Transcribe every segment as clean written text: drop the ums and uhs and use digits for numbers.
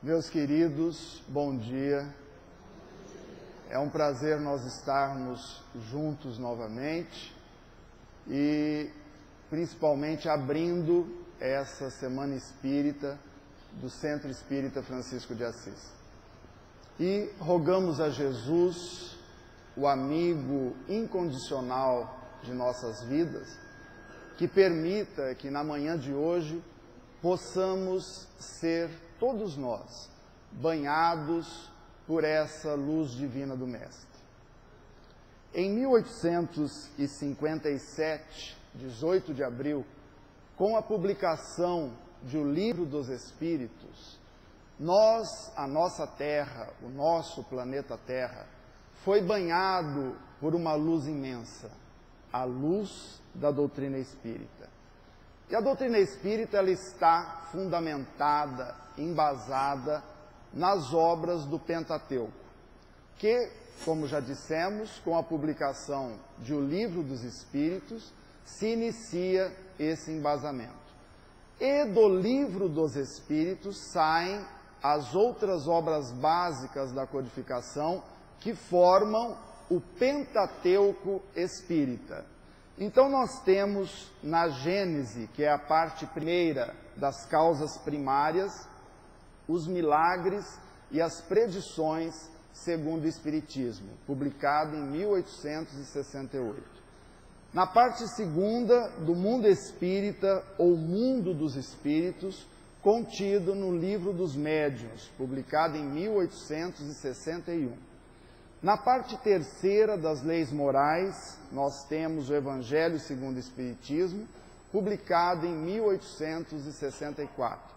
Meus queridos, bom dia. É um prazer nós estarmos juntos novamente e principalmente abrindo essa Semana Espírita do Centro Espírita Francisco de Assis. E rogamos a Jesus, o amigo incondicional de nossas vidas, que permita que na manhã de hoje possamos ser todos nós banhados por essa luz divina do Mestre. Em 1857, 18 de abril, com a publicação de O Livro dos Espíritos, a nossa Terra, o nosso planeta Terra, foi banhado por uma luz imensa, a luz da doutrina espírita. E a doutrina espírita ela está fundamentada, embasada nas obras do Pentateuco, que, como já dissemos, com a publicação de O Livro dos Espíritos, se inicia esse embasamento. E do Livro dos Espíritos saem as outras obras básicas da codificação que formam o Pentateuco espírita. Então nós temos na Gênese, que é a parte primeira das causas primárias, os milagres e as predições segundo o Espiritismo, publicado em 1868. Na parte segunda, do Mundo Espírita ou Mundo dos Espíritos, contido no Livro dos Médiuns, publicado em 1861. Na parte terceira das leis morais, nós temos o Evangelho segundo o Espiritismo, publicado em 1864.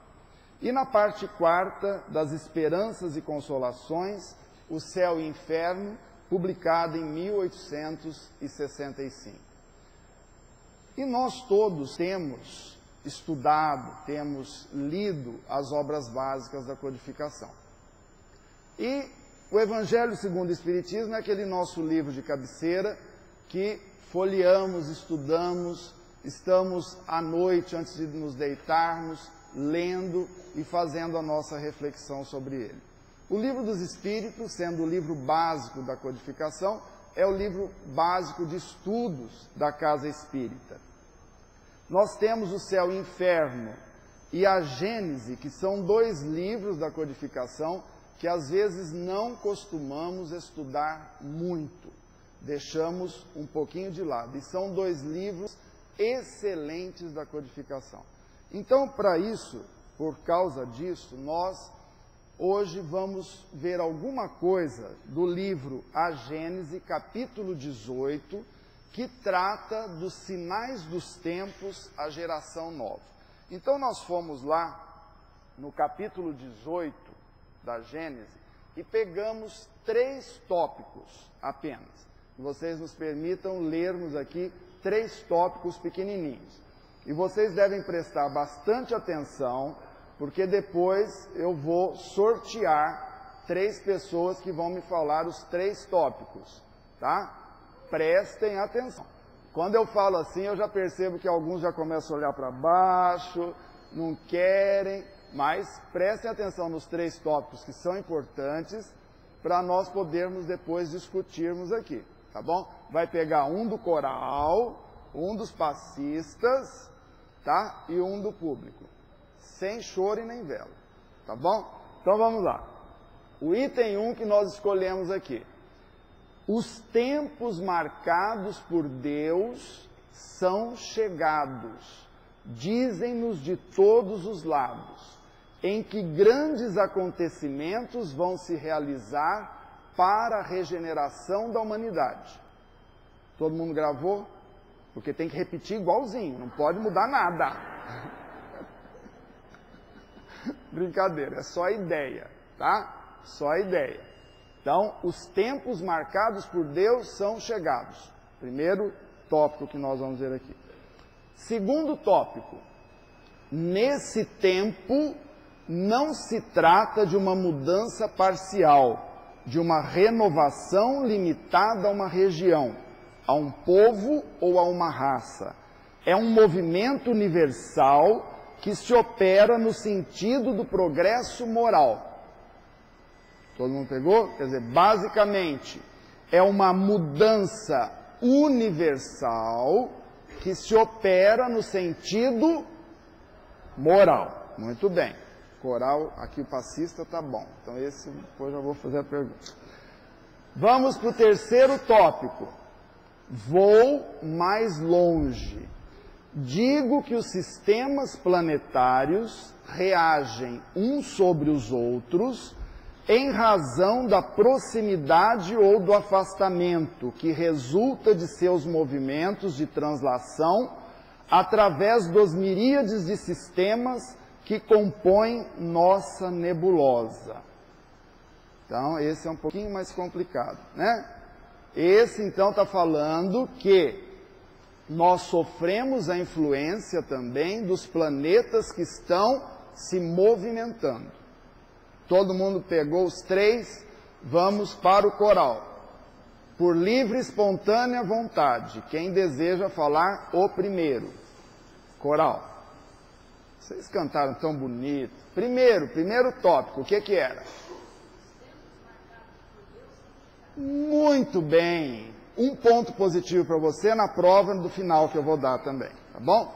E na parte quarta das esperanças e consolações, o Céu e Inferno, publicado em 1865. E nós todos temos estudado, temos lido as obras básicas da codificação. E o Evangelho segundo o Espiritismo é aquele nosso livro de cabeceira que folheamos, estudamos, estamos à noite antes de nos deitarmos, lendo e fazendo a nossa reflexão sobre ele. O Livro dos Espíritos, sendo o livro básico da codificação, é o livro básico de estudos da Casa Espírita. Nós temos o Céu e Inferno e a Gênese, que são dois livros da codificação que às vezes não costumamos estudar muito, deixamos um pouquinho de lado. E são dois livros excelentes da codificação. Então, para isso, por causa disso, nós hoje vamos ver alguma coisa do livro A Gênese, capítulo 18, que trata dos sinais dos tempos, a geração nova. Então, nós fomos lá no capítulo 18 da Gênese e pegamos 3 tópicos apenas. Vocês nos permitam lermos aqui 3 tópicos pequenininhos. E vocês devem prestar bastante atenção, porque depois eu vou sortear 3 pessoas que vão me falar os 3 tópicos, tá? Prestem atenção. Quando eu falo assim, eu já percebo que alguns já começam a olhar para baixo, não querem, mas prestem atenção nos 3 tópicos que são importantes para nós podermos depois discutirmos aqui, tá bom? Vai pegar um do coral, um dos passistas, tá? E um do público. Sem choro e nem vela, tá bom? Então vamos lá. O item 1 que nós escolhemos aqui. Os tempos marcados por Deus são chegados, dizem-nos de todos os lados, em que grandes acontecimentos vão se realizar para a regeneração da humanidade. Todo mundo gravou? Porque tem que repetir igualzinho, não pode mudar nada. Brincadeira, é só ideia, tá? Só ideia. Então, os tempos marcados por Deus são chegados. Primeiro tópico que nós vamos ver aqui. Segundo tópico, nesse tempo não se trata de uma mudança parcial, de uma renovação limitada a uma região, a um povo ou a uma raça. É um movimento universal que se opera no sentido do progresso moral. Todo mundo pegou? Quer dizer, basicamente, é uma mudança universal que se opera no sentido moral. Muito bem. Coral, aqui o passista tá bom. Então esse, depois já vou fazer a pergunta. Vamos para o terceiro tópico. Vou mais longe. Digo que os sistemas planetários reagem uns sobre os outros em razão da proximidade ou do afastamento que resulta de seus movimentos de translação através dos miríades de sistemas que compõem nossa nebulosa. Então, esse é um pouquinho mais complicado, né? Esse, então, está falando que nós sofremos a influência também dos planetas que estão se movimentando. Todo mundo pegou os 3, vamos para o coral. Por livre e espontânea vontade, quem deseja falar o primeiro? Coral. Vocês cantaram tão bonito. Primeiro tópico, o que era? Muito bem. Um ponto positivo para você na prova do final que eu vou dar também, tá bom?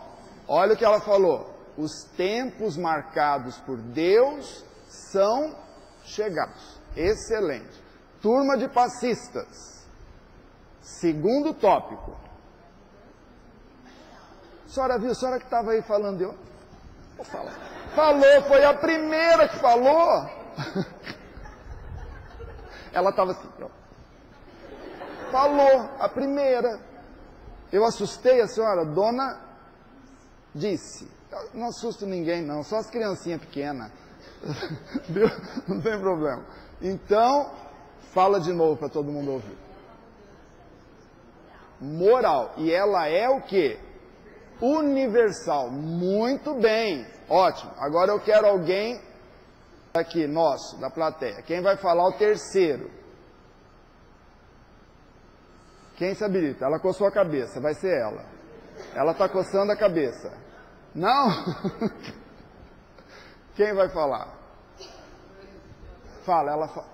Olha o que ela falou. Os tempos marcados por Deus são chegados. Excelente. Turma de passistas. Segundo tópico. A senhora viu? A senhora que estava aí falando, eu vou falar. Falou, foi a primeira que falou. Ela estava assim, ó. Falou, a primeira. Eu assustei a senhora, dona disse. Eu não assusto ninguém não, só as criancinhas pequenas. Não tem problema. Então, fala de novo para todo mundo ouvir. Moral. E ela é o quê? Universal. Muito bem. Ótimo. Agora eu quero alguém aqui, nosso, da plateia. Quem vai falar o terceiro? Quem se habilita? Ela coçou a cabeça. Vai ser ela. Ela está coçando a cabeça. Não? Quem vai falar? Fala, ela fala.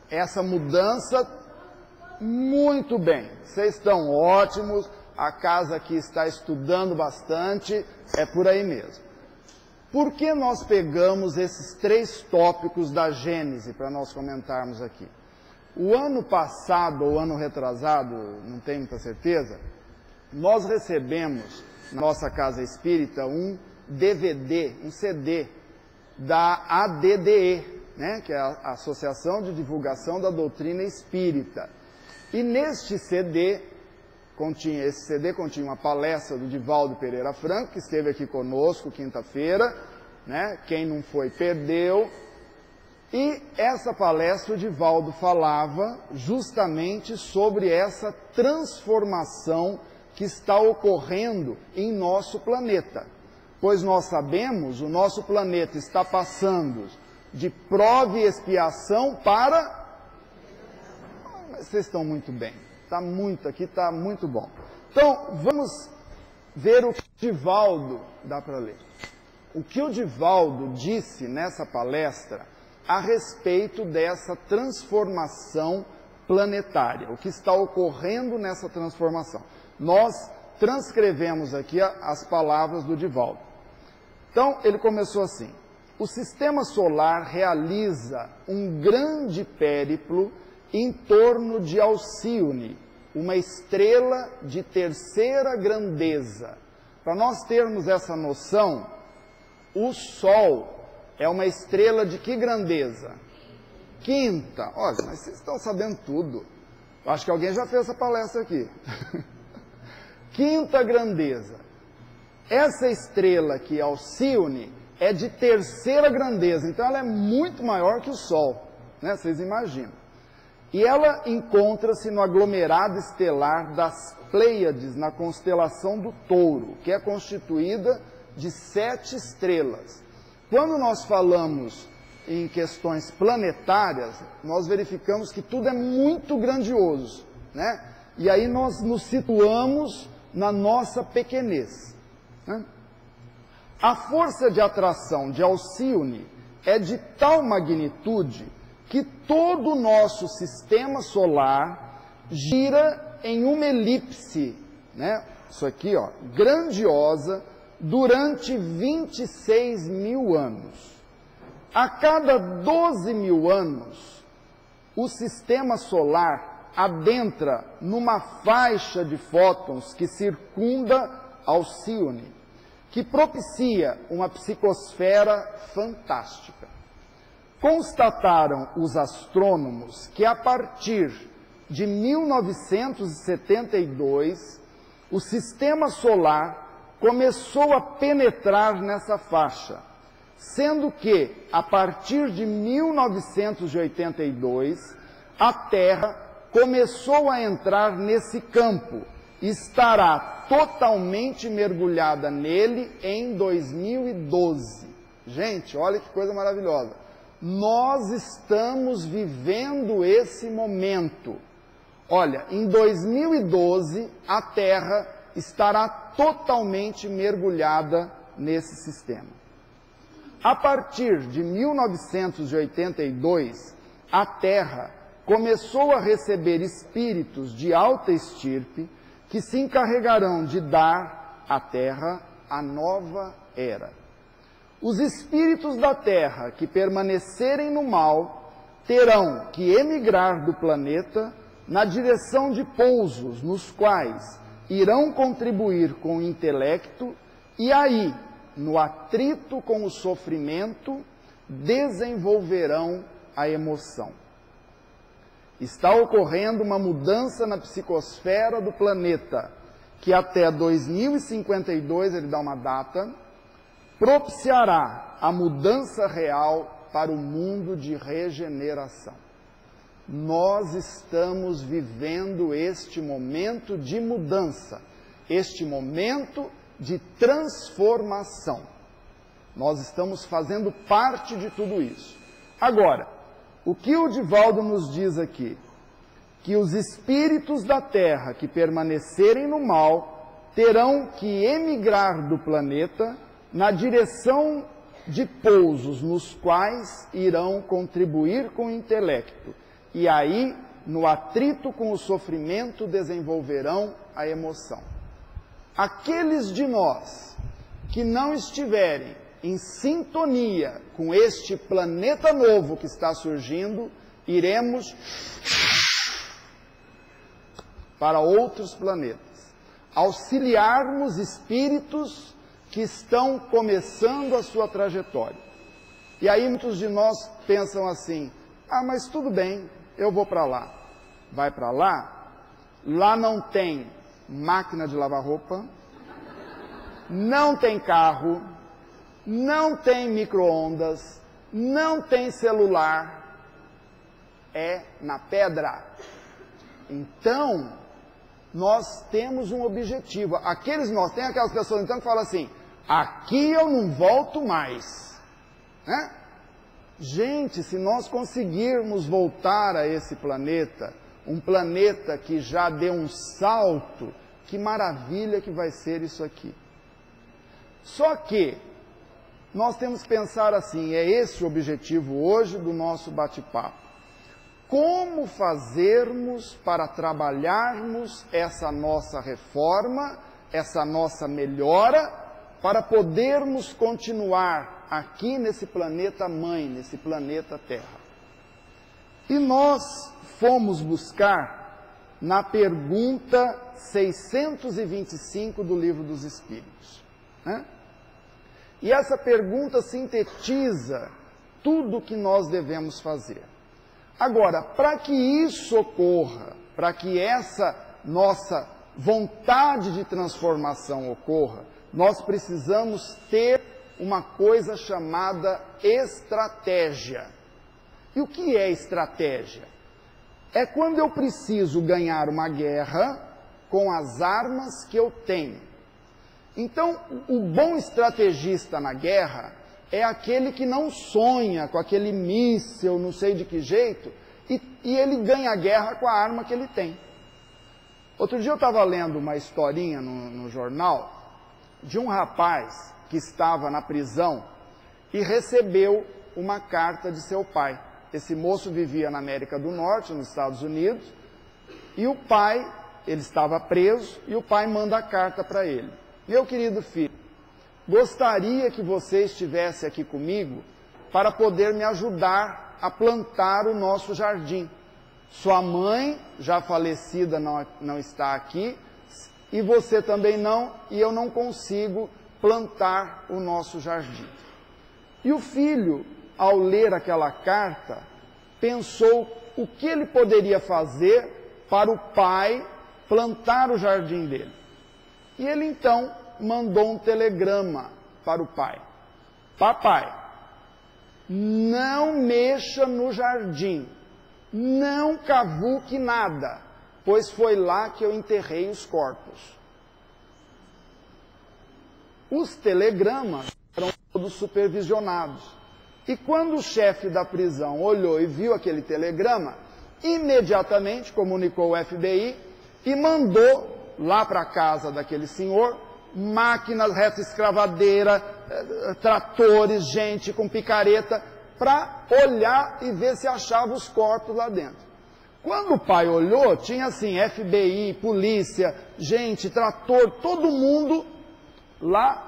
Essa mudança, muito bem. Vocês estão ótimos, a casa aqui está estudando bastante, é por aí mesmo. Por que nós pegamos esses 3 tópicos da Gênese para nós comentarmos aqui? O ano passado, ou ano retrasado, não tenho muita certeza, nós recebemos na nossa casa espírita um DVD, um CD da ADDE, né, que é a Associação de Divulgação da Doutrina Espírita. E neste CD, esse CD continha uma palestra do Divaldo Pereira Franco, que esteve aqui conosco quinta-feira, né, quem não foi perdeu. E essa palestra o Divaldo falava justamente sobre essa transformação que está ocorrendo em nosso planeta. Pois nós sabemos, o nosso planeta está passando de prova e expiação para... Mas vocês estão muito bem, aqui está muito bom. Então, vamos ver o que o Divaldo, dá para ler. O que o Divaldo disse nessa palestra a respeito dessa transformação planetária, o que está ocorrendo nessa transformação. Nós transcrevemos aqui as palavras do Divaldo. Então, ele começou assim: o sistema solar realiza um grande périplo em torno de Alcíone, uma estrela de terceira grandeza. Para nós termos essa noção, o Sol é uma estrela de que grandeza? Quinta. Olha, mas vocês estão sabendo tudo. Acho que alguém já fez essa palestra aqui. Quinta grandeza. Essa estrela aqui, Alcíone, é de terceira grandeza, então ela é muito maior que o Sol, né? Vocês imaginam. E ela encontra-se no aglomerado estelar das Pleiades, na constelação do Touro, que é constituída de 7 estrelas. Quando nós falamos em questões planetárias, nós verificamos que tudo é muito grandioso, né? E aí nós nos situamos na nossa pequenez, né? A força de atração de Alcíone é de tal magnitude que todo o nosso sistema solar gira em uma elipse, né? Isso aqui, ó, grandiosa, durante 26 mil anos. A cada 12 mil anos, o sistema solar adentra numa faixa de fótons que circunda Alcíone, que propicia uma psicosfera fantástica. Constataram os astrônomos que a partir de 1972, o sistema solar começou a penetrar nessa faixa, sendo que, a partir de 1982, a Terra começou a entrar nesse campo e estará totalmente mergulhada nele em 2012. Gente, olha que coisa maravilhosa. Nós estamos vivendo esse momento. Olha, em 2012, a Terra estará totalmente mergulhada nesse sistema. A partir de 1982, a Terra começou a receber espíritos de alta estirpe que se encarregarão de dar à Terra a nova era. Os espíritos da Terra que permanecerem no mal terão que emigrar do planeta na direção de pousos nos quais irão contribuir com o intelecto e aí, no atrito com o sofrimento, desenvolverão a emoção. Está ocorrendo uma mudança na psicosfera do planeta, que até 2052, ele dá uma data, propiciará a mudança real para o mundo de regeneração. Nós estamos vivendo este momento de mudança, este momento de transformação. Nós estamos fazendo parte de tudo isso. Agora, o que o Divaldo nos diz aqui? Que os espíritos da Terra que permanecerem no mal terão que emigrar do planeta na direção de pousos nos quais irão contribuir com o intelecto. E aí, no atrito com o sofrimento, desenvolverão a emoção. Aqueles de nós que não estiverem em sintonia com este planeta novo que está surgindo, iremos para outros planetas, auxiliarmos espíritos que estão começando a sua trajetória. E aí muitos de nós pensam assim, mas tudo bem, eu vou para lá. Vai para lá? Lá não tem máquina de lavar roupa, não tem carro, não tem micro-ondas, não tem celular, é na pedra. Então, nós temos um objetivo. Tem aquelas pessoas então que falam assim, aqui eu não volto mais. Né? Gente, se nós conseguirmos voltar a esse planeta, um planeta que já deu um salto, que maravilha que vai ser isso aqui. Só que nós temos que pensar assim, é esse o objetivo hoje do nosso bate-papo. Como fazermos para trabalharmos essa nossa reforma, essa nossa melhora, para podermos continuar aqui nesse planeta mãe, nesse planeta Terra. E nós fomos buscar na pergunta 625 do Livro dos Espíritos. Né? E essa pergunta sintetiza tudo o que nós devemos fazer. Agora, para que isso ocorra, para que essa nossa vontade de transformação ocorra, nós precisamos ter uma coisa chamada estratégia. E o que é estratégia? É quando eu preciso ganhar uma guerra com as armas que eu tenho. Então, o bom estrategista na guerra é aquele que não sonha com aquele míssil, não sei de que jeito, e ele ganha a guerra com a arma que ele tem. Outro dia eu estava lendo uma historinha no jornal de um rapaz que estava na prisão e recebeu uma carta de seu pai. Esse moço vivia na América do Norte, nos Estados Unidos, e o pai, ele estava preso, e o pai manda a carta para ele. Meu querido filho, gostaria que você estivesse aqui comigo para poder me ajudar a plantar o nosso jardim. Sua mãe, já falecida, não está aqui, e você também não, e eu não consigo plantar o nosso jardim. E o filho, ao ler aquela carta, pensou o que ele poderia fazer para o pai plantar o jardim dele. E ele então mandou um telegrama para o pai. Papai, não mexa no jardim, não cavuque nada, pois foi lá que eu enterrei os corpos. Os telegramas eram todos supervisionados. E quando o chefe da prisão olhou e viu aquele telegrama, imediatamente comunicou ao FBI e mandou lá para a casa daquele senhor máquinas, retroescravadeira, tratores, gente com picareta, para olhar e ver se achava os corpos lá dentro. Quando o pai olhou, tinha assim, FBI, polícia, gente, trator, todo mundo lá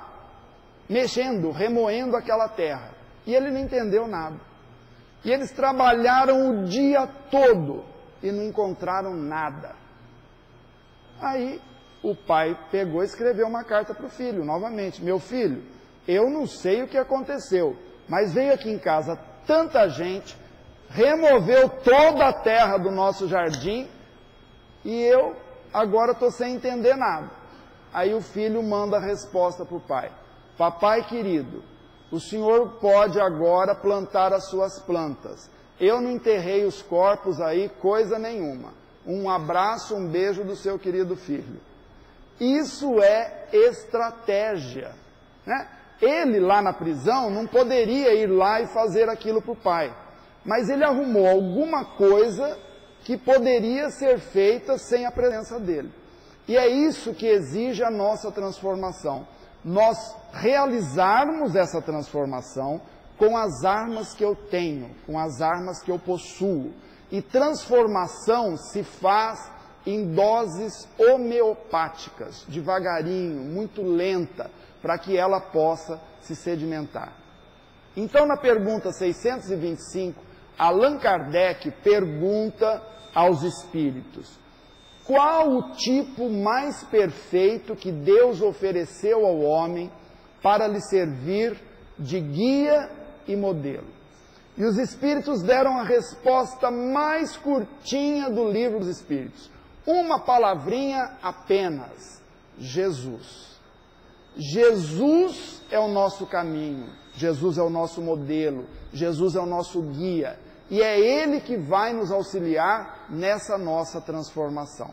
mexendo, remoendo aquela terra. E ele não entendeu nada. E eles trabalharam o dia todo e não encontraram nada. Aí o pai pegou e escreveu uma carta para o filho, novamente. Meu filho, eu não sei o que aconteceu, mas veio aqui em casa tanta gente, removeu toda a terra do nosso jardim e eu agora estou sem entender nada. Aí o filho manda a resposta para o pai. Papai querido, o senhor pode agora plantar as suas plantas. Eu não enterrei os corpos aí, coisa nenhuma. Um abraço, um beijo do seu querido filho. Isso é estratégia, né? Ele lá na prisão não poderia ir lá e fazer aquilo para o pai. Mas ele arrumou alguma coisa que poderia ser feita sem a presença dele. E é isso que exige a nossa transformação. Nós realizarmos essa transformação com as armas que eu tenho, com as armas que eu possuo. E transformação se faz em doses homeopáticas, devagarinho, muito lenta, para que ela possa se sedimentar. Então, na pergunta 625, Allan Kardec pergunta aos espíritos: qual o tipo mais perfeito que Deus ofereceu ao homem para lhe servir de guia e modelo? E os espíritos deram a resposta mais curtinha do livro dos espíritos. Uma palavrinha apenas: Jesus. Jesus é o nosso caminho, Jesus é o nosso modelo, Jesus é o nosso guia. E é Ele que vai nos auxiliar nessa nossa transformação.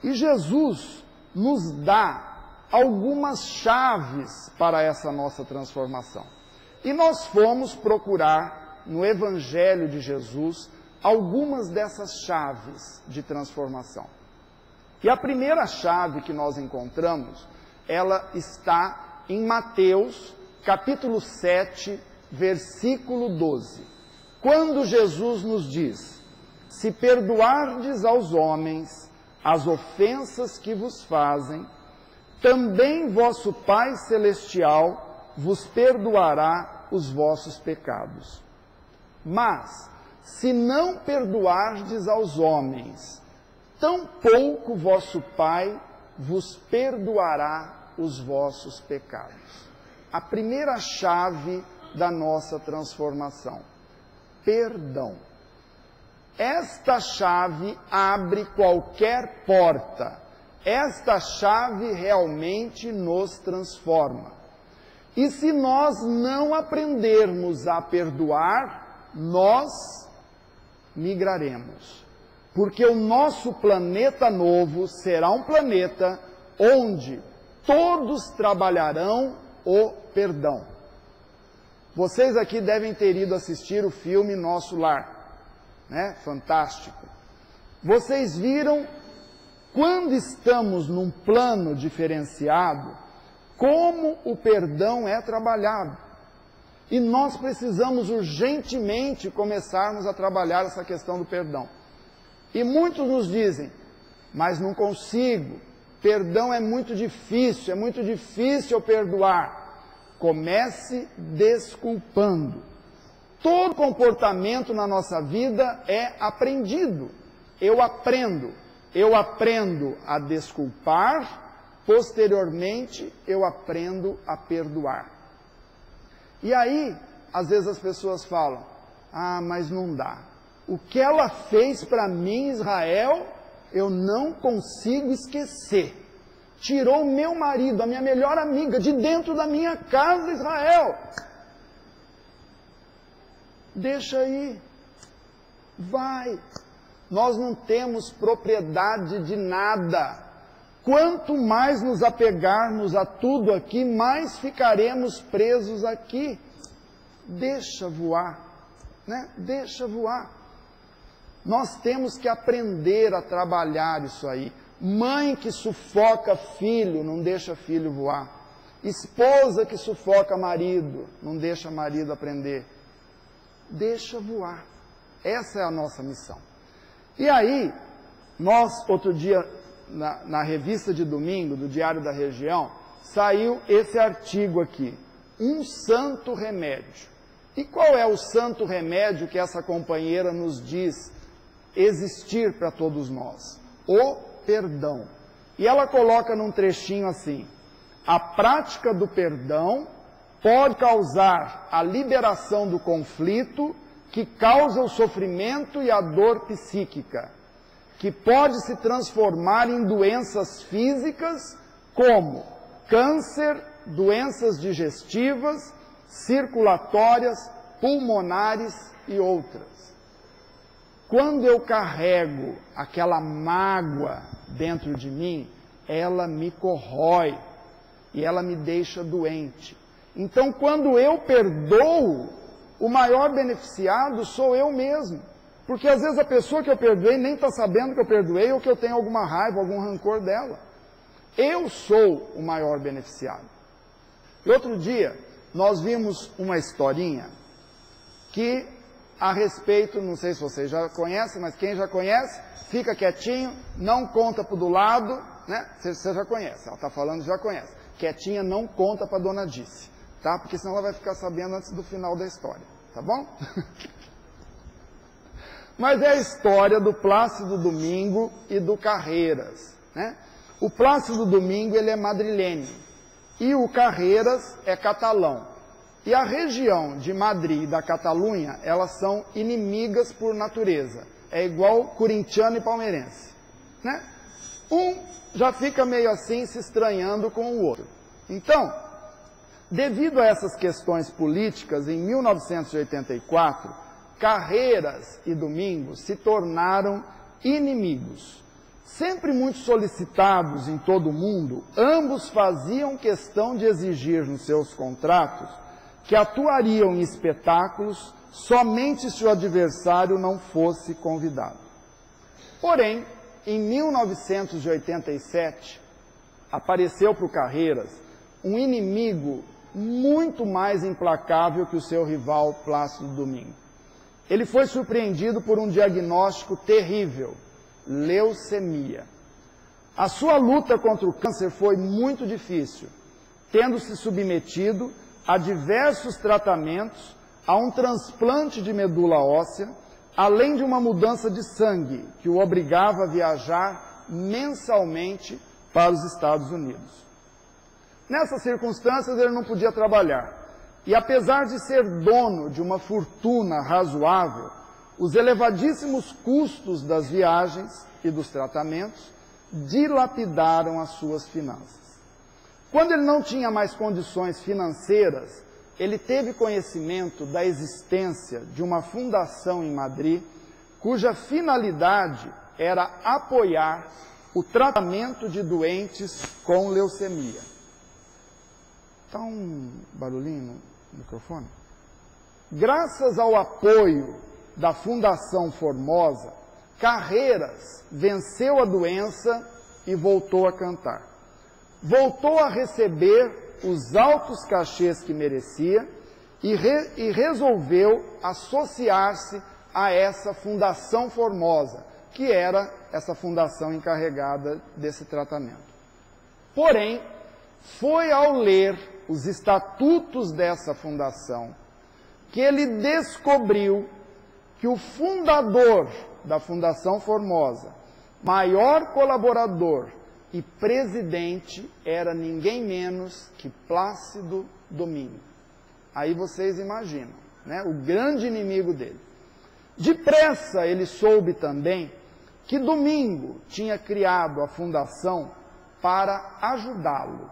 E Jesus nos dá algumas chaves para essa nossa transformação. E nós fomos procurar no Evangelho de Jesus algumas dessas chaves de transformação. E a primeira chave que nós encontramos, ela está em Mateus, capítulo 7, versículo 12. Quando Jesus nos diz: se perdoardes aos homens as ofensas que vos fazem, também vosso Pai Celestial vos perdoará os vossos pecados. Mas, se não perdoardes aos homens, tampouco vosso Pai vos perdoará os vossos pecados. A primeira chave da nossa transformação: perdão. Esta chave abre qualquer porta. Esta chave realmente nos transforma. E se nós não aprendermos a perdoar, nós migraremos. Porque o nosso planeta novo será um planeta onde todos trabalharão o perdão. Vocês aqui devem ter ido assistir o filme Nosso Lar, né? Fantástico. Vocês viram, quando estamos num plano diferenciado, como o perdão é trabalhado. E nós precisamos urgentemente começarmos a trabalhar essa questão do perdão. E muitos nos dizem, mas não consigo, perdão é muito difícil eu perdoar. Comece desculpando. Todo comportamento na nossa vida é aprendido. Eu aprendo a desculpar, posteriormente eu aprendo a perdoar. E aí, às vezes as pessoas falam, mas não dá. O que ela fez para mim, Israel, eu não consigo esquecer. Tirou o meu marido, a minha melhor amiga, de dentro da minha casa, Israel. Deixa aí. Vai. Nós não temos propriedade de nada. Quanto mais nos apegarmos a tudo aqui, mais ficaremos presos aqui. Deixa voar, né? Deixa voar. Nós temos que aprender a trabalhar isso aí. Mãe que sufoca filho, não deixa filho voar. Esposa que sufoca marido, não deixa marido aprender. Deixa voar. Essa é a nossa missão. E aí, nós, outro dia, na revista de domingo, do Diário da Região, saiu esse artigo aqui, um santo remédio. E qual é o santo remédio que essa companheira nos diz existir para todos nós? O perdão. E ela coloca num trechinho assim, a prática do perdão pode causar a liberação do conflito que causa o sofrimento e a dor psíquica, que pode se transformar em doenças físicas como câncer, doenças digestivas, circulatórias, pulmonares e outras. Quando eu carrego aquela mágoa dentro de mim, ela me corrói e ela me deixa doente. Então, quando eu perdoo, o maior beneficiado sou eu mesmo. Porque às vezes a pessoa que eu perdoei nem está sabendo que eu perdoei ou que eu tenho alguma raiva, algum rancor dela. Eu sou o maior beneficiado. E outro dia, nós vimos uma historinha que, a respeito, não sei se vocês já conhecem, mas quem já conhece, fica quietinho, não conta para o do lado, né? Você já conhece, ela está falando, já conhece. Quietinha, não conta para a dona Dice, tá? Porque senão ela vai ficar sabendo antes do final da história, tá bom? Mas é a história do Plácido Domingo e do Carreiras, né? O Plácido Domingo, ele é madrileno, e o Carreiras é catalão. E a região de Madrid e da Catalunha, elas são inimigas por natureza. É igual corintiano e palmeirense, né? Um já fica meio assim, se estranhando com o outro. Então, devido a essas questões políticas, em 1984, Carreiras e Domingos se tornaram inimigos. Sempre muito solicitados em todo o mundo, ambos faziam questão de exigir nos seus contratos que atuariam em espetáculos somente se o adversário não fosse convidado. Porém, em 1987, apareceu para o Carreiras um inimigo muito mais implacável que o seu rival Plácido Domingo. Ele foi surpreendido por um diagnóstico terrível, leucemia. A sua luta contra o câncer foi muito difícil, tendo se submetido a diversos tratamentos, a um transplante de medula óssea, além de uma mudança de sangue que o obrigava a viajar mensalmente para os Estados Unidos. Nessas circunstâncias ele não podia trabalhar, e apesar de ser dono de uma fortuna razoável, os elevadíssimos custos das viagens e dos tratamentos dilapidaram as suas finanças. Quando ele não tinha mais condições financeiras, ele teve conhecimento da existência de uma fundação em Madrid, cuja finalidade era apoiar o tratamento de doentes com leucemia. Está um barulhinho no microfone? Graças ao apoio da Fundação Formosa, Carreiras venceu a doença e voltou a cantar. Voltou a receber os altos cachês que merecia e resolveu associar-se a essa Fundação Formosa, que era essa fundação encarregada desse tratamento. Porém, foi ao ler os estatutos dessa fundação que ele descobriu que o fundador da Fundação Formosa, maior colaborador e presidente, era ninguém menos que Plácido Domingo. Aí vocês imaginam, né? O grande inimigo dele. Depressa ele soube também que Domingo tinha criado a fundação para ajudá-lo,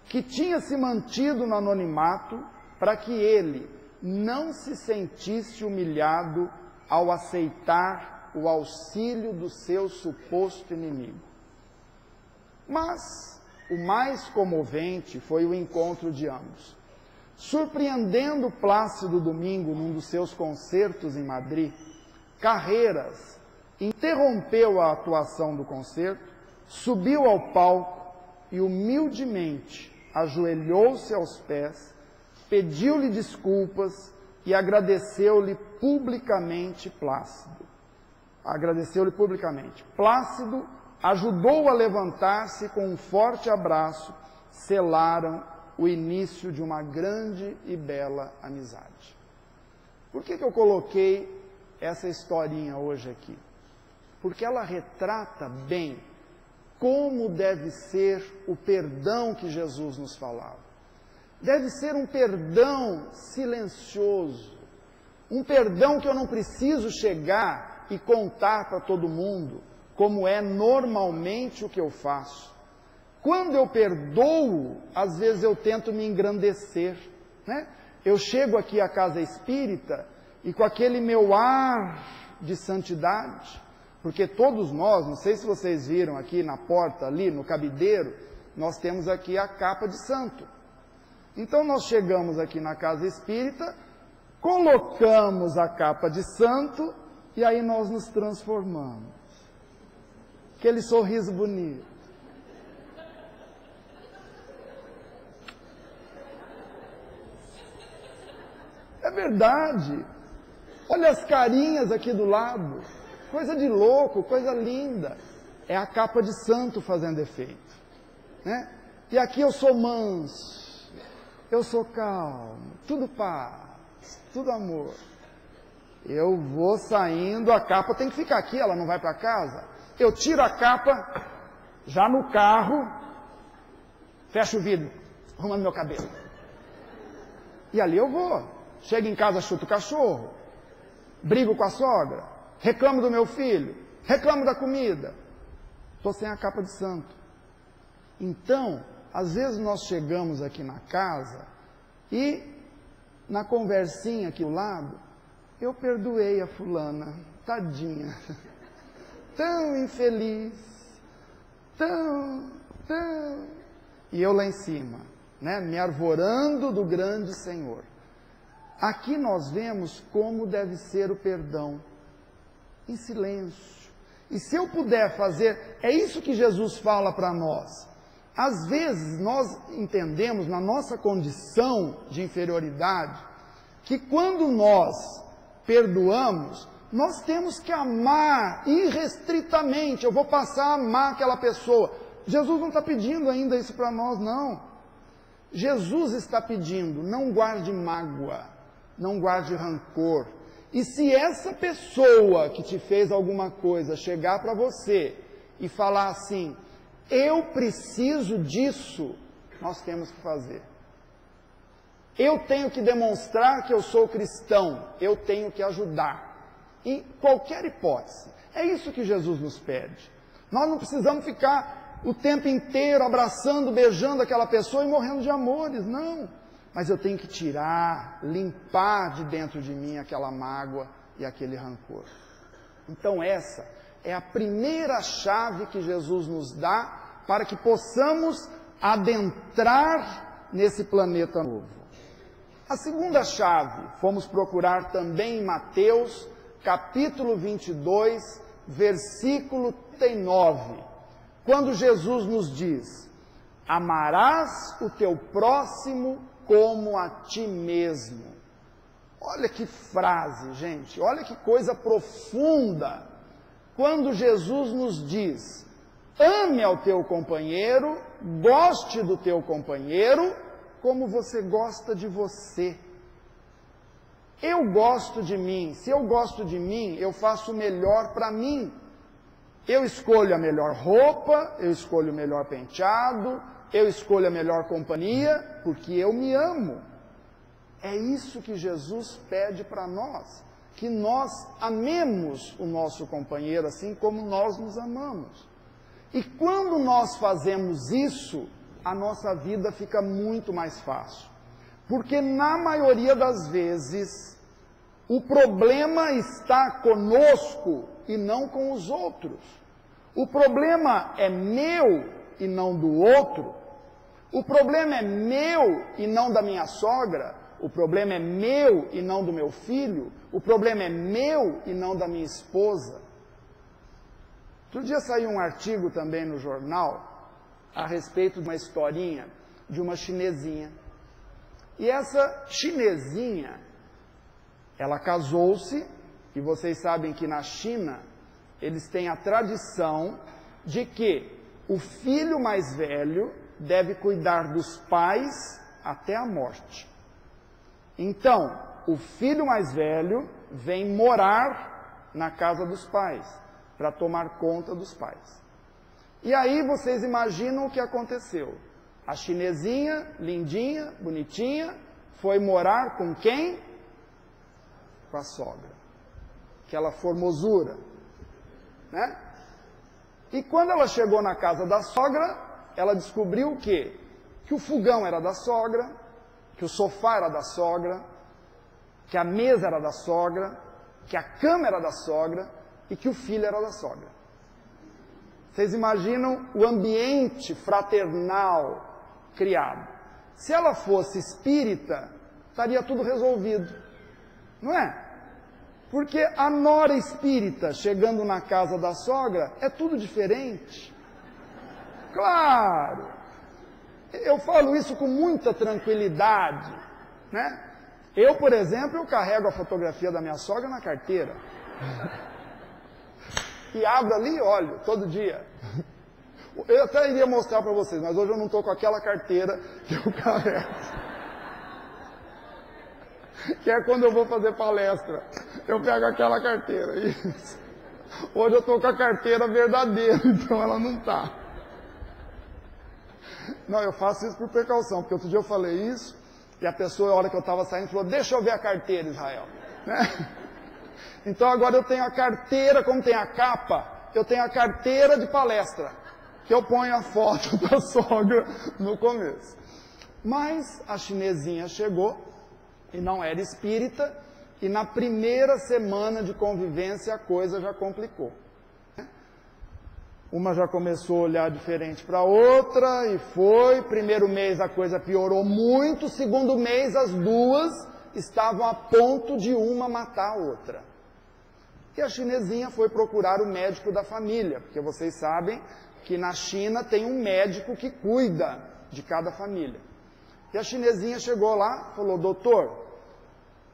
que tinha se mantido no anonimato para que ele não se sentisse humilhado ao aceitar o auxílio do seu suposto inimigo. Mas o mais comovente foi o encontro de ambos. Surpreendendo Plácido Domingo num dos seus concertos em Madrid, Carreiras interrompeu a atuação do concerto, subiu ao palco e humildemente ajoelhou-se aos pés, pediu-lhe desculpas e agradeceu-lhe publicamente Plácido. Plácido ajudou a levantar-se com um forte abraço, selaram o início de uma grande e bela amizade. Por que eu coloquei essa historinha hoje aqui? Porque ela retrata bem como deve ser o perdão que Jesus nos falava. Deve ser um perdão silencioso, um perdão que eu não preciso chegar e contar para todo mundo, como é normalmente o que eu faço. Quando eu perdoo, às vezes eu tento me engrandecer, né? Eu chego aqui à casa espírita e com aquele meu ar de santidade, porque todos nós, não sei se vocês viram aqui na porta, ali no cabideiro, nós temos aqui a capa de santo. Então nós chegamos aqui na casa espírita, colocamos a capa de santo e aí nós nos transformamos. Aquele sorriso bonito. É verdade. Olha as carinhas aqui do lado. Coisa de louco, coisa linda. É a capa de santo fazendo efeito, né? E aqui eu sou manso, eu sou calmo, tudo paz, tudo amor. Eu vou saindo, a capa tem que ficar aqui, ela não vai para casa. Eu tiro a capa, já no carro, fecho o vidro, arrumando meu cabelo. E ali eu vou. Chego em casa, chuto o cachorro, brigo com a sogra, reclamo do meu filho, reclamo da comida. Estou sem a capa de santo. Então, às vezes nós chegamos aqui na casa e, na conversinha aqui ao lado, eu perdoei a fulana, tadinha, tão infeliz, tão, e eu lá em cima, né, me arvorando do grande Senhor. Aqui nós vemos como deve ser o perdão, em silêncio. E se eu puder fazer, é isso que Jesus fala para nós. Às vezes nós entendemos na nossa condição de inferioridade, que quando nós perdoamos, nós temos que amar irrestritamente. Eu vou passar a amar aquela pessoa. Jesus não está pedindo ainda isso para nós, não. Jesus está pedindo, não guarde mágoa, não guarde rancor. E se essa pessoa que te fez alguma coisa chegar para você e falar assim, eu preciso disso, nós temos que fazer. Eu tenho que demonstrar que eu sou cristão, eu tenho que ajudar. Em qualquer hipótese. É isso que Jesus nos pede. Nós não precisamos ficar o tempo inteiro abraçando, beijando aquela pessoa e morrendo de amores, não. Mas eu tenho que tirar, limpar de dentro de mim aquela mágoa e aquele rancor. Então essa é a primeira chave que Jesus nos dá para que possamos adentrar nesse planeta novo. A segunda chave, fomos procurar também em Mateus, capítulo 22, versículo 39, quando Jesus nos diz, amarás o teu próximo como a ti mesmo. Olha que frase, gente, olha que coisa profunda. Quando Jesus nos diz, ame ao teu companheiro, goste do teu companheiro, como você gosta de você. Eu gosto de mim, se eu gosto de mim, eu faço o melhor para mim. Eu escolho a melhor roupa, eu escolho o melhor penteado, eu escolho a melhor companhia, porque eu me amo. É isso que Jesus pede para nós, que nós amemos o nosso companheiro assim como nós nos amamos. E quando nós fazemos isso, a nossa vida fica muito mais fácil. Porque na maioria das vezes, o problema está conosco e não com os outros. O problema é meu e não do outro. O problema é meu e não da minha sogra. O problema é meu e não do meu filho. O problema é meu e não da minha esposa. Outro dia saiu um artigo também no jornal a respeito de uma historinha de uma chinesinha. E essa chinesinha, ela casou-se, e vocês sabem que na China eles têm a tradição de que o filho mais velho deve cuidar dos pais até a morte. Então, o filho mais velho vem morar na casa dos pais, para tomar conta dos pais. E aí vocês imaginam o que aconteceu. A chinesinha, lindinha, bonitinha, foi morar com quem? Com a sogra. Aquela formosura, né? E quando ela chegou na casa da sogra, ela descobriu o quê? Que o fogão era da sogra, que o sofá era da sogra, que a mesa era da sogra, que a cama era da sogra e que o filho era da sogra. Vocês imaginam o ambiente fraternal criado. Se ela fosse espírita, estaria tudo resolvido. Não é? Porque a nora espírita chegando na casa da sogra é tudo diferente. Claro! Eu falo isso com muita tranquilidade, né? Eu, por exemplo, eu carrego a fotografia da minha sogra na carteira. E abro ali e olho, todo dia. Eu até iria mostrar para vocês, mas hoje eu não estou com aquela carteira que eu carrego. Que é quando eu vou fazer palestra. Eu pego aquela carteira. Isso. Hoje eu estou com a carteira verdadeira, então ela não está. Não, eu faço isso por precaução, porque outro dia eu falei isso, e a pessoa, na hora que eu estava saindo, falou, deixa eu ver a carteira, Israel. Né? Então agora eu tenho a carteira, como tem a capa, eu tenho a carteira de palestra, que eu ponho a foto da sogra no começo. Mas a chinesinha chegou, e não era espírita, e na primeira semana de convivência a coisa já complicou. Uma já começou a olhar diferente para a outra, e foi. Primeiro mês a coisa piorou muito, segundo mês as duas estavam a ponto de uma matar a outra. E a chinesinha foi procurar o médico da família, porque vocês sabem que na China tem um médico que cuida de cada família. E a chinesinha chegou lá e falou, doutor,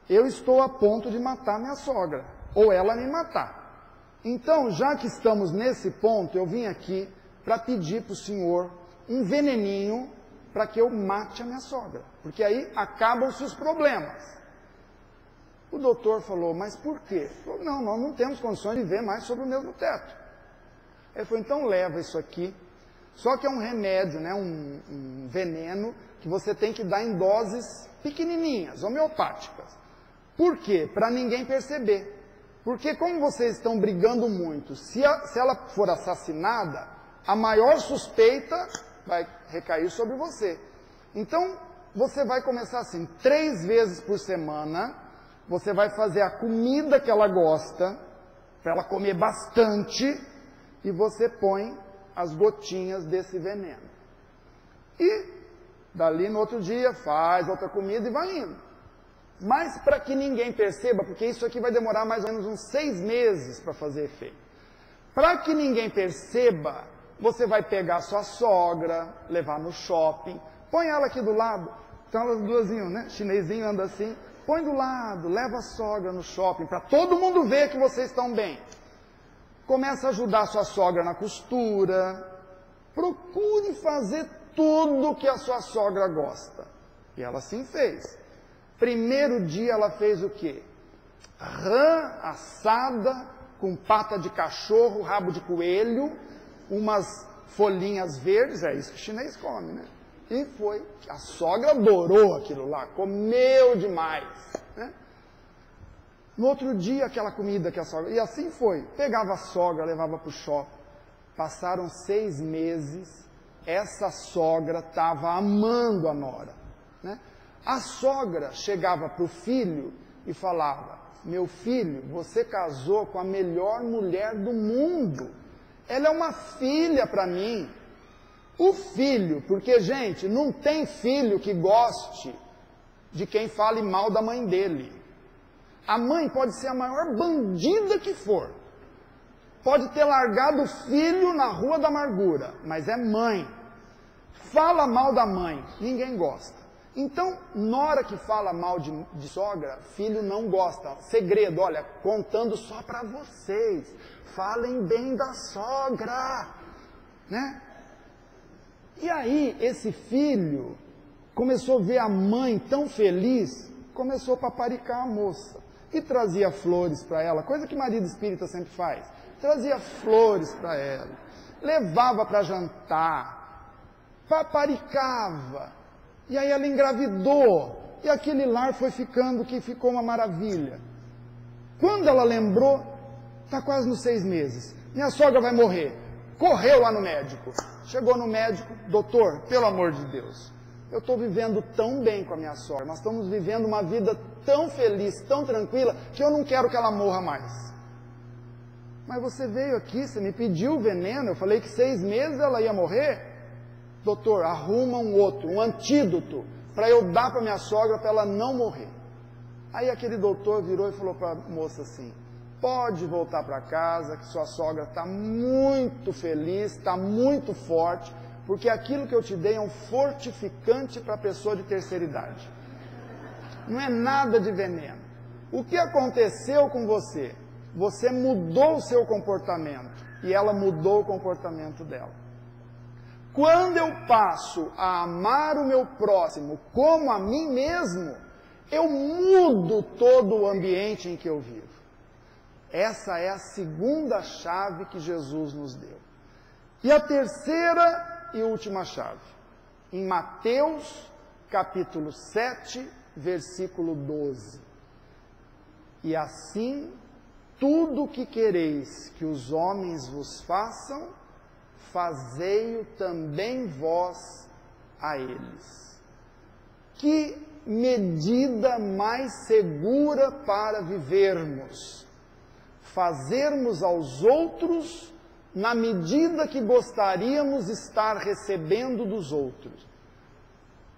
eu estou a ponto de matar minha sogra, ou ela me matar. Então, já que estamos nesse ponto, eu vim aqui para pedir para o senhor um veneninho para que eu mate a minha sogra, porque aí acabam-se os problemas. O doutor falou, mas por quê? Ele falou, não, nós não temos condições de viver mais sobre o mesmo teto. Ele falou, então leva isso aqui, só que é um remédio, né, um veneno que você tem que dar em doses pequenininhas, homeopáticas. Por quê? Para ninguém perceber. Porque como vocês estão brigando muito, se ela for assassinada, a maior suspeita vai recair sobre você. Então, você vai começar assim, 3 vezes por semana, você vai fazer a comida que ela gosta, para ela comer bastante, e você põe as gotinhas desse veneno. E, dali no outro dia, faz outra comida e vai indo. Mas para que ninguém perceba, porque isso aqui vai demorar mais ou menos uns 6 meses para fazer efeito. Para que ninguém perceba, você vai pegar a sua sogra, levar no shopping, põe ela aqui do lado, então elas duasinho, né? Chinesinho anda assim, põe do lado, leva a sogra no shopping, para todo mundo ver que vocês estão bem. Começa a ajudar a sua sogra na costura, procure fazer tudo que a sua sogra gosta. E ela assim fez. Primeiro dia ela fez o quê? Rã assada com pata de cachorro, rabo de coelho, umas folhinhas verdes, é isso que o chinês come, né? E foi, a sogra adorou aquilo lá, comeu demais, né? No outro dia, aquela comida que a sogra... E assim foi, pegava a sogra, levava para o shopping. Passaram 6 meses, essa sogra estava amando a nora, né? A sogra chegava para o filho e falava, meu filho, você casou com a melhor mulher do mundo. Ela é uma filha para mim. O filho, porque, gente, não tem filho que goste de quem fale mal da mãe dele. A mãe pode ser a maior bandida que for. Pode ter largado o filho na rua da amargura, mas é mãe. Fala mal da mãe, ninguém gosta. Então, nora que fala mal de sogra, filho não gosta. Segredo, olha, contando só para vocês. Falem bem da sogra, né? E aí, esse filho começou a ver a mãe tão feliz, começou a paparicar a moça. E trazia flores para ela, coisa que marido espírita sempre faz. Trazia flores para ela, levava para jantar, paparicava. E aí ela engravidou, e aquele lar foi ficando, que ficou uma maravilha. Quando ela lembrou, está quase nos 6 meses, minha sogra vai morrer. Correu lá no médico, chegou no médico, doutor, pelo amor de Deus, eu estou vivendo tão bem com a minha sogra, nós estamos vivendo uma vida tão feliz, tão tranquila, que eu não quero que ela morra mais. Mas você veio aqui, você me pediu veneno, eu falei que 6 meses ela ia morrer. Doutor, arruma um outro, um antídoto, para eu dar para minha sogra, para ela não morrer. Aí aquele doutor virou e falou para a moça assim, pode voltar para casa, que sua sogra está muito feliz, está muito forte, porque aquilo que eu te dei é um fortificante para a pessoa de terceira idade. Não é nada de veneno. O que aconteceu com você? Você mudou o seu comportamento, e ela mudou o comportamento dela. Quando eu passo a amar o meu próximo como a mim mesmo, eu mudo todo o ambiente em que eu vivo. Essa é a segunda chave que Jesus nos deu. E a terceira e última chave, em Mateus, capítulo 7, versículo 12. E assim, tudo o que quereis que os homens vos façam, fazei-o também vós a eles. Que medida mais segura para vivermos? Fazermos aos outros na medida que gostaríamos estar recebendo dos outros.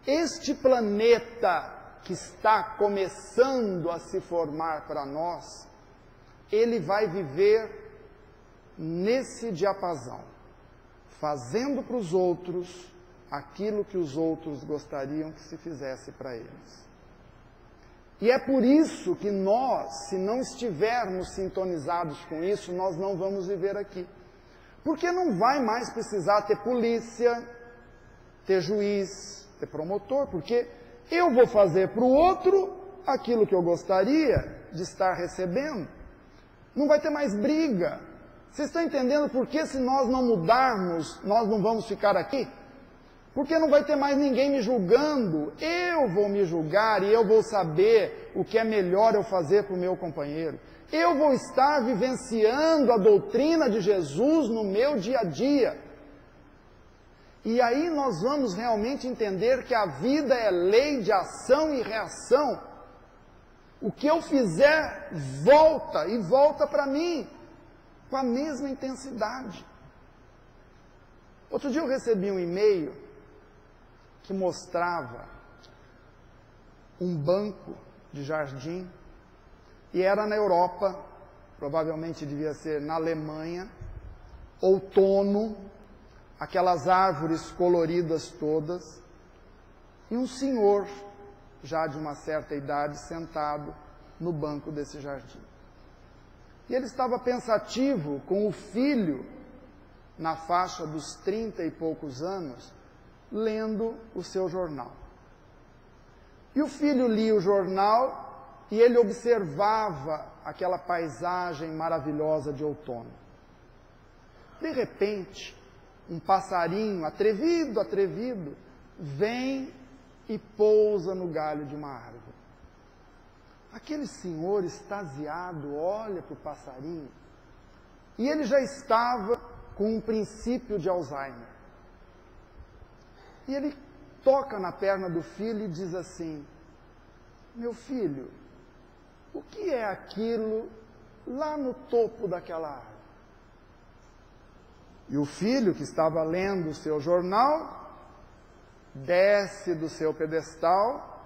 Este planeta que está começando a se formar para nós, ele vai viver nesse diapasão, fazendo para os outros aquilo que os outros gostariam que se fizesse para eles. E é por isso que nós, se não estivermos sintonizados com isso, nós não vamos viver aqui. Porque não vai mais precisar ter polícia, ter juiz, ter promotor, porque eu vou fazer para o outro aquilo que eu gostaria de estar recebendo. Não vai ter mais briga. Vocês estão entendendo por que, se nós não mudarmos, nós não vamos ficar aqui? Porque não vai ter mais ninguém me julgando. Eu vou me julgar e eu vou saber o que é melhor eu fazer para o meu companheiro. Eu vou estar vivenciando a doutrina de Jesus no meu dia a dia. E aí nós vamos realmente entender que a vida é lei de ação e reação. O que eu fizer volta e volta para mim, com a mesma intensidade. Outro dia eu recebi um e-mail que mostrava um banco de jardim, e era na Europa, provavelmente devia ser na Alemanha, outono, aquelas árvores coloridas todas, e um senhor, já de uma certa idade, sentado no banco desse jardim. E ele estava pensativo com o filho, na faixa dos 30 e poucos anos, lendo o seu jornal. E o filho lia o jornal e ele observava aquela paisagem maravilhosa de outono. De repente, um passarinho atrevido, vem e pousa no galho de uma árvore. Aquele senhor extasiado olha para o passarinho e ele já estava com um princípio de Alzheimer. E ele toca na perna do filho e diz assim: meu filho, o que é aquilo lá no topo daquela árvore? E o filho, que estava lendo o seu jornal, desce do seu pedestal,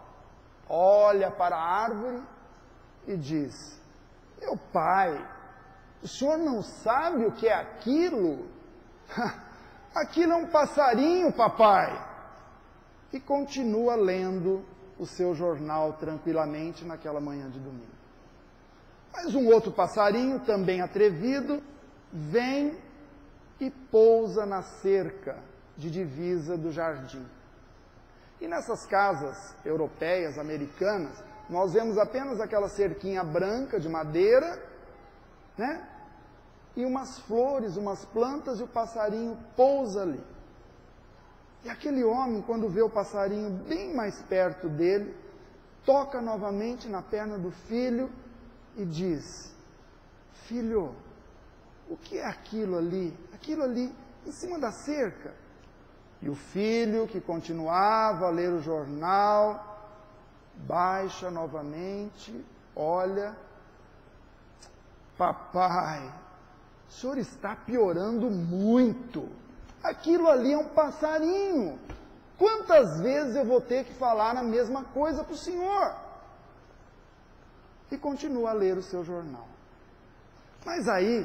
olha para a árvore e diz: meu pai, o senhor não sabe o que é aquilo? Aquilo é um passarinho, papai. E continua lendo o seu jornal tranquilamente naquela manhã de domingo. Mas um outro passarinho, também atrevido, vem e pousa na cerca de divisa do jardim. E nessas casas europeias, americanas, nós vemos apenas aquela cerquinha branca de madeira, né? E umas flores, umas plantas, e o passarinho pousa ali. E aquele homem, quando vê o passarinho bem mais perto dele, toca novamente na perna do filho e diz: filho, o que é aquilo ali? Aquilo ali, em cima da cerca. E o filho, que continuava a ler o jornal, baixa novamente, olha: papai, o senhor está piorando muito. Aquilo ali é um passarinho. Quantas vezes eu vou ter que falar a mesma coisa para o senhor? E continua a ler o seu jornal. Mas aí,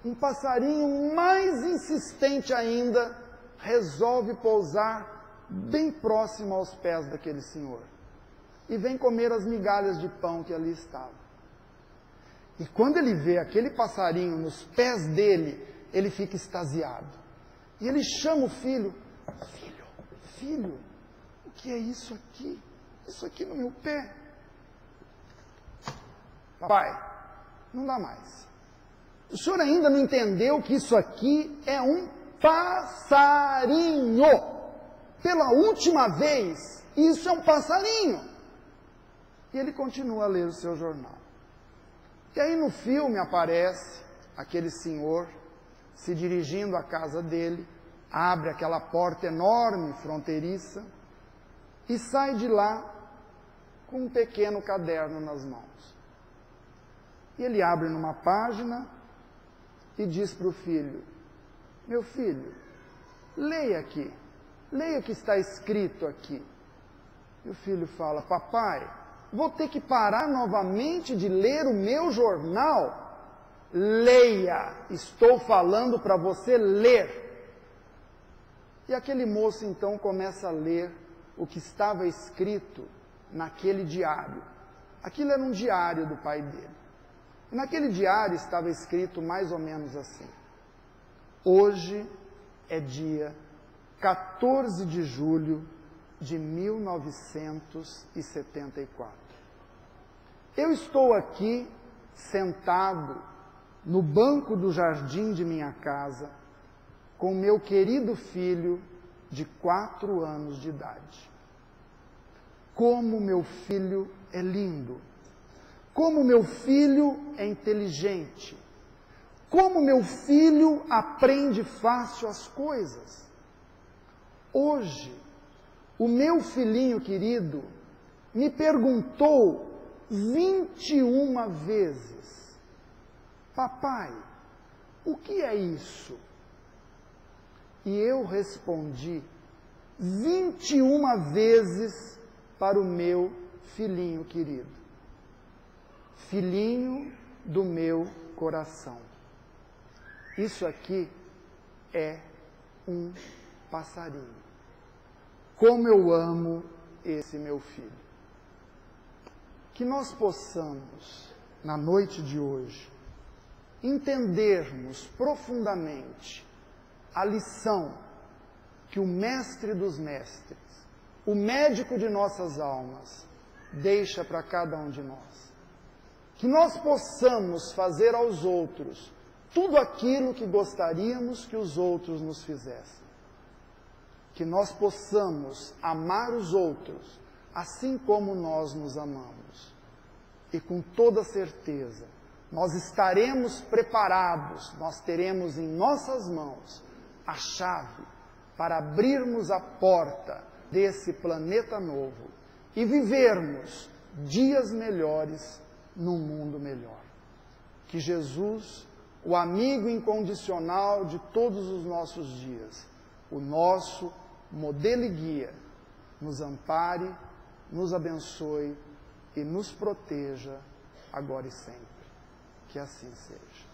um passarinho mais insistente ainda resolve pousar bem próximo aos pés daquele senhor. E vem comer as migalhas de pão que ali estavam. E quando ele vê aquele passarinho nos pés dele, ele fica extasiado. E ele chama o filho: filho, o que é isso aqui? Isso aqui no meu pé. Papai, não dá mais. O senhor ainda não entendeu que isso aqui é um passarinho. Pela última vez, isso é um passarinho. E ele continua a ler o seu jornal. E aí no filme aparece aquele senhor se dirigindo à casa dele, abre aquela porta enorme, fronteiriça, e sai de lá com um pequeno caderno nas mãos. E ele abre numa página e diz para o filho: meu filho, leia aqui, leia o que está escrito aqui. E o filho fala: papai, vou ter que parar novamente de ler o meu jornal? Leia, estou falando para você ler. E aquele moço então começa a ler o que estava escrito naquele diário. Aquilo era um diário do pai dele. E naquele diário estava escrito mais ou menos assim: hoje é dia 14 de julho de 1974. Eu estou aqui sentado no banco do jardim de minha casa com meu querido filho de 4 anos de idade. Como meu filho é lindo! Como meu filho é inteligente! Como meu filho aprende fácil as coisas! Hoje, o meu filhinho querido me perguntou 21 vezes: papai, o que é isso? E eu respondi 21 vezes para o meu filhinho querido. Filhinho do meu coração. Isso aqui é um passarinho. Como eu amo esse meu filho. Que nós possamos, na noite de hoje, entendermos profundamente a lição que o Mestre dos Mestres, o médico de nossas almas, deixa para cada um de nós. Que nós possamos fazer aos outros tudo aquilo que gostaríamos que os outros nos fizessem. Que nós possamos amar os outros assim como nós nos amamos. E com toda certeza, nós estaremos preparados, nós teremos em nossas mãos a chave para abrirmos a porta desse planeta novo e vivermos dias melhores num mundo melhor. Que Jesus, o amigo incondicional de todos os nossos dias, o nosso modelo e guia, nos ampare, nos abençoe e nos proteja agora e sempre. Que assim seja.